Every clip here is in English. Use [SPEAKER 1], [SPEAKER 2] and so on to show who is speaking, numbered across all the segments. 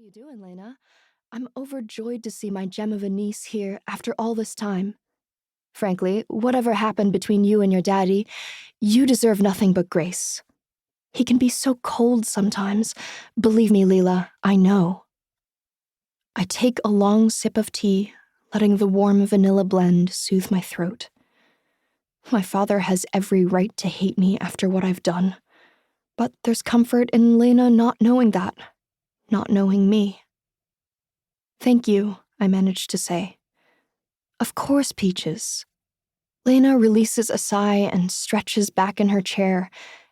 [SPEAKER 1] you doing, Lena? I'm overjoyed to see my gem of a niece here after all this time. Frankly, whatever happened between you and your daddy, you deserve nothing but grace. He can be so cold sometimes. Believe me, Lila, I know. I take a long sip of tea, letting the warm vanilla blend soothe my throat. My father has every right to hate me after what I've done. But there's comfort in Lena not knowing that, not knowing me. Thank you, I managed to say. Of course, Peaches. Lena releases a sigh and stretches back in her chair,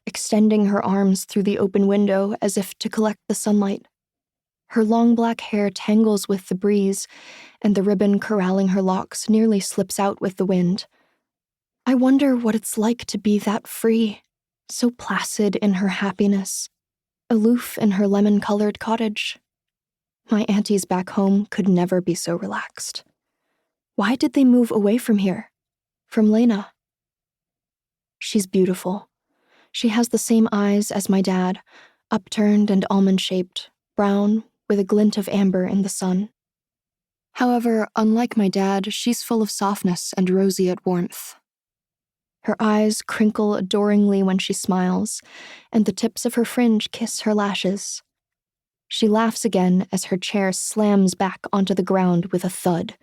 [SPEAKER 1] extending her arms through the open window as if to collect the sunlight. Her long black hair tangles with the breeze, and the ribbon corralling her locks nearly slips out with the wind. I wonder what it's like to be that free, so placid in her happiness, aloof in her lemon-colored cottage. My aunties back home could never be so relaxed. Why did they move away from here? From Lena? She's beautiful. She has the same eyes as my dad, upturned and almond-shaped, brown, with a glint of amber in the sun. However, unlike my dad, she's full of softness and roseate warmth. Her eyes crinkle adoringly when she smiles, and the tips of her fringe kiss her lashes. She laughs again as her chair slams back onto the ground with a thud.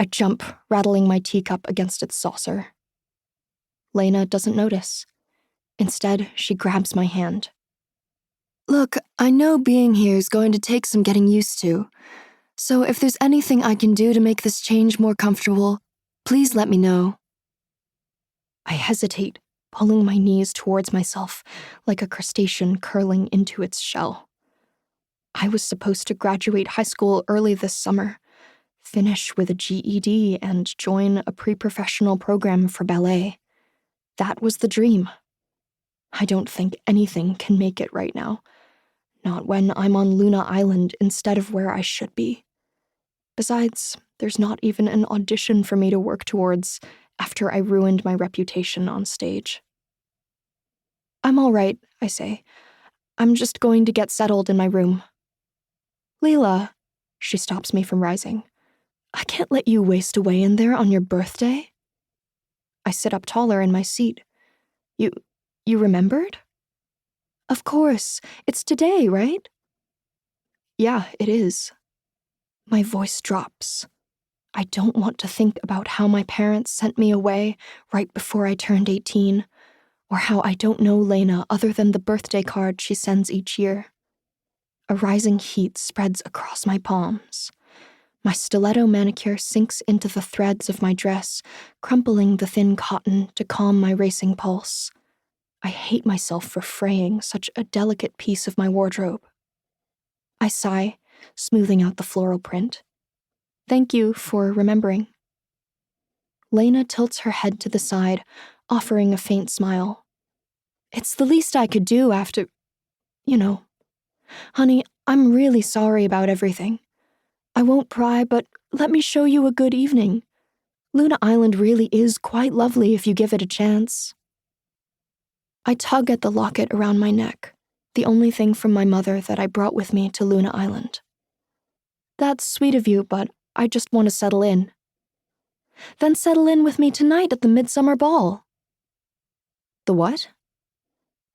[SPEAKER 1] I jump, rattling my teacup against its saucer. Lena doesn't notice. Instead, she grabs my hand. Look, I know being here is going to take some getting used to, so if there's anything I can do to make this change more comfortable, please let me know. I hesitate, pulling my knees towards myself, like a crustacean curling into its shell. I was supposed to graduate high school early this summer, finish with a GED, and join a pre-professional program for ballet. That was the dream. I don't think anything can make it right now. Not when I'm on Luna Island instead of where I should be. Besides, there's not even an audition for me to work towards after I ruined my reputation on stage. I'm all right, I say. I'm just going to get settled in my room. Lila, she stops me from rising. I can't let you waste away in there on your birthday. I sit up taller in my seat. You remembered? Of course, it's today, right? Yeah, it is. My voice drops. I don't want to think about how my parents sent me away right before I turned 18, or how I don't know Lena other than the birthday card she sends each year. A rising heat spreads across my palms. My stiletto manicure sinks into the threads of my dress, crumpling the thin cotton to calm my racing pulse. I hate myself for fraying such a delicate piece of my wardrobe. I sigh, smoothing out the floral print. Thank you for remembering. Lena tilts her head to the side, offering a faint smile. It's the least I could do after, Honey, I'm really sorry about everything. I won't pry, but let me show you a good evening. Luna Island really is quite lovely if you give it a chance. I tug at the locket around my neck, the only thing from my mother that I brought with me to Luna Island. That's sweet of you, but I just want to settle in. Then settle in with me tonight at the midsummer ball. The what?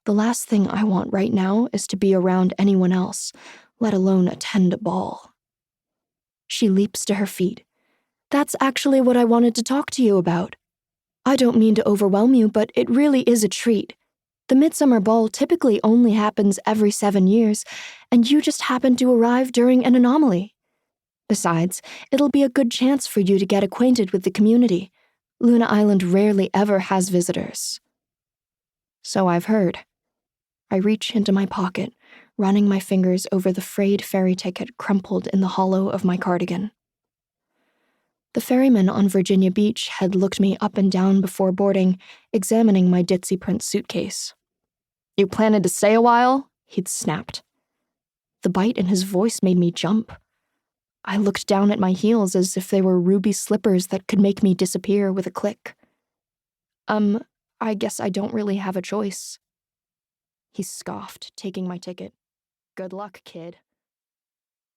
[SPEAKER 1] The last thing I want right now is to be around anyone else, let alone attend a ball. She leaps to her feet. That's actually what I wanted to talk to you about. I don't mean to overwhelm you, but it really is a treat. The midsummer ball typically only happens every 7 years, and you just happen to arrive during an anomaly. Besides, it'll be a good chance for you to get acquainted with the community. Luna Island rarely ever has visitors. So I've heard. I reach into my pocket, running my fingers over the frayed ferry ticket crumpled in the hollow of my cardigan. The ferryman on Virginia Beach had looked me up and down before boarding, examining my ditzy print suitcase. You planning to stay a while? He'd snapped. The bite in his voice made me jump. I looked down at my heels as if they were ruby slippers that could make me disappear with a click. I guess I don't really have a choice. He scoffed, taking my ticket. Good luck, kid.